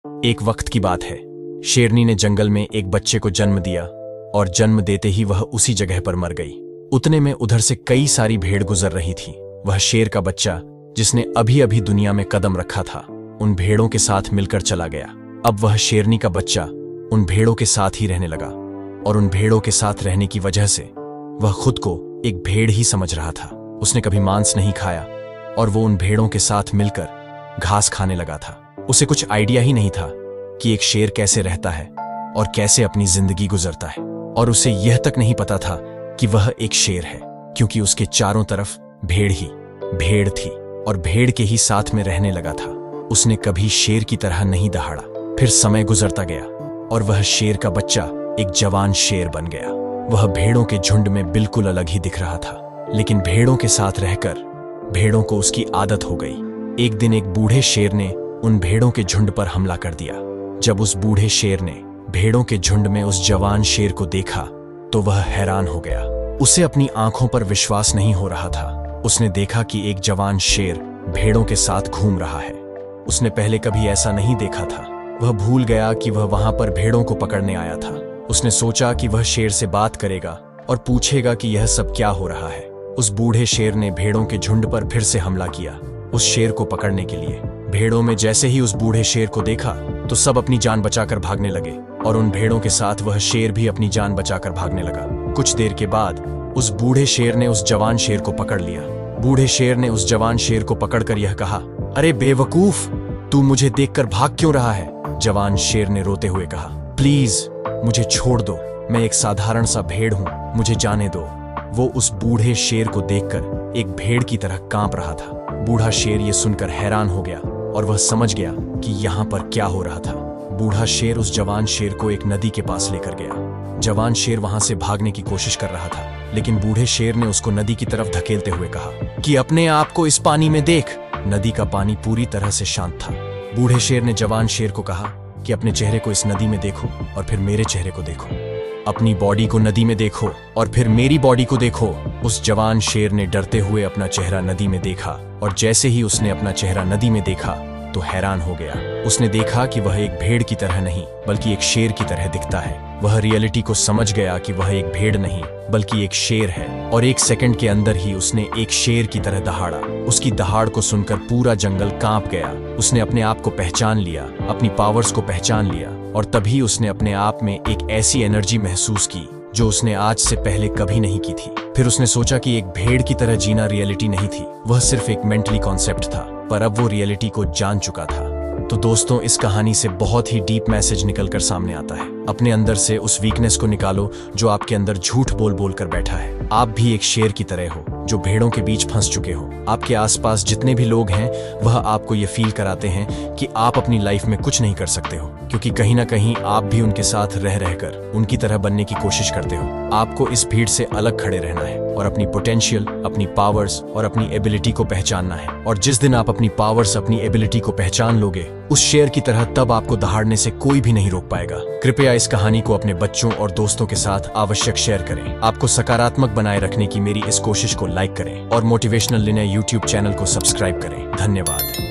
एक वक्त की बात है। शेरनी ने जंगल में एक बच्चे को जन्म दिया और जन्म देते ही वह उसी जगह पर मर गई। उतने में उधर से कई सारी भेड़ गुजर रही थी। वह शेर का बच्चा, जिसने अभी अभी दुनिया में कदम रखा था, उन भेड़ों के साथ मिलकर चला गया। अब वह शेरनी का बच्चा उन भेड़ों के साथ ही रहने लगा और उन भेड़ों के साथ रहने की वजह से वह खुद को एक भेड़ ही समझ रहा था। उसने कभी मांस नहीं खाया और वो उन भेड़ों के साथ मिलकर घास खाने लगा था। उसे कुछ आइडिया ही नहीं था कि एक शेर कैसे रहता है और कैसे अपनी जिंदगी गुजरता है। और उसे यह तक नहीं पता था कि वह एक शेर है, क्योंकि उसके चारों तरफ भेड़ ही भेड़ थी और भेड़ के ही साथ में रहने लगा था। उसने कभी शेर की तरह नहीं दहाड़ा। फिर समय गुजरता गया और वह शेर का बच्चा एक जवान शेर बन गया। वह भेड़ों के झुंड में बिल्कुल अलग ही दिख रहा था, लेकिन भेड़ों के साथ रहकर भेड़ों को उसकी आदत हो गई। एक दिन एक बूढ़े शेर ने उन भेड़ों के झुंड पर हमला कर दिया। जब उस बूढ़े शेर ने भेड़ों के झुंड में उस जवान शेर को देखा तो वह हैरान हो गया। उसे अपनी आंखों पर विश्वास नहीं हो रहा था। उसने देखा कि एक जवान शेर भेड़ों के साथ घूम रहा है। उसने पहले कभी ऐसा नहीं देखा था। वह भूल गया कि वह वहां पर भेड़ों को पकड़ने आया था। उसने सोचा कि वह शेर से बात करेगा और पूछेगा कि यह सब क्या हो रहा है। उस बूढ़े शेर ने भेड़ों के झुंड पर फिर से हमला किया, उस शेर को पकड़ने के लिए। भेड़ों में जैसे ही उस बूढ़े शेर को देखा तो सब अपनी जान बचाकर भागने लगे और उन भेड़ों के साथ वह शेर भी अपनी जान बचाकर भागने लगा। कुछ देर के बाद उस बूढ़े शेर ने उस जवान शेर को पकड़ लिया। बूढ़े शेर ने उस जवान शेर को पकड़कर यह कहा, अरे बेवकूफ, तू मुझे देखकर भाग क्यों रहा है? जवान शेर ने रोते हुए कहा, प्लीज मुझे छोड़ दो, मैं एक साधारण सा भेड़ हूं, मुझे जाने दो। वो उस बूढ़े शेर को देखकर एक भेड़ की तरह कांप रहा था। बूढ़ा शेर ये सुनकर हैरान हो गया और वह समझ गया कि यहाँ पर क्या हो रहा था। बूढ़ा शेर उस जवान शेर को एक नदी के पास लेकर गया। जवान शेर वहां से भागने की कोशिश कर रहा था, लेकिन बूढ़े शेर ने उसको नदी की तरफ धकेलते हुए कहा कि अपने आप को इस पानी में देख। नदी का पानी पूरी तरह से शांत था। बूढ़े शेर ने जवान शेर को कहा कि अपने चेहरे को इस नदी में देखो और फिर मेरे चेहरे को देखो। अपनी बॉडी को नदी में देखो और फिर मेरी बॉडी को देखो। उस जवान शेर ने डरते हुए अपना चेहरा नदी में देखा और जैसे ही उसने अपना चेहरा नदी में देखा तो हैरान हो गया। उसने देखा कि वह एक भेड़ की तरह नहीं बल्कि एक शेर की तरह दिखता है। वह रियलिटी को समझ गया कि वह एक भेड़ नहीं बल्कि एक शेर है और एक सेकंड के अंदर ही उसने एक शेर की तरह दहाड़ा। उसकी दहाड़ को सुनकर पूरा जंगल कांप गया। उसने अपने आप को पहचान लिया, अपनी पावर्स को पहचान लिया और तभी उसने अपने आप में एक ऐसी एनर्जी महसूस की जो उसने आज से पहले कभी नहीं की थी। फिर उसने सोचा कि एक भेड़ की तरह जीना रियलिटी नहीं थी, वह सिर्फ एक मेंटली कॉन्सेप्ट था, पर अब वो रियलिटी को जान चुका था। तो दोस्तों, इस कहानी से बहुत ही डीप मैसेज निकलकर सामने आता है। अपने अंदर से उस वीकनेस को निकालो जो आपके अंदर झूठ बोल बोल कर बैठा है। आप भी एक शेर की तरह हो जो भेड़ों के बीच फंस चुके हो। आपके आसपास जितने भी लोग हैं वह आपको ये फील कराते हैं कि आप अपनी लाइफ में कुछ नहीं कर सकते हो, क्योंकि कहीं ना कहीं आप भी उनके साथ रह रहकर उनकी तरह बनने की कोशिश करते हो। आपको इस भीड़ से अलग खड़े रहना है और अपनी पोटेंशियल, अपनी पावर्स और अपनी एबिलिटी को पहचानना है। और जिस दिन आप अपनी पावर्स, अपनी एबिलिटी को पहचान लोगे उस शेर की तरह, तब आपको दहाड़ने से कोई भी नहीं रोक पाएगा। कृपया इस कहानी को अपने बच्चों और दोस्तों के साथ आवश्यक शेयर करें। आपको सकारात्मक बनाए रखने की मेरी इस कोशिश को लाइक करें और मोटिवेशनल लिनय यूट्यूब चैनल को सब्सक्राइब करें। धन्यवाद।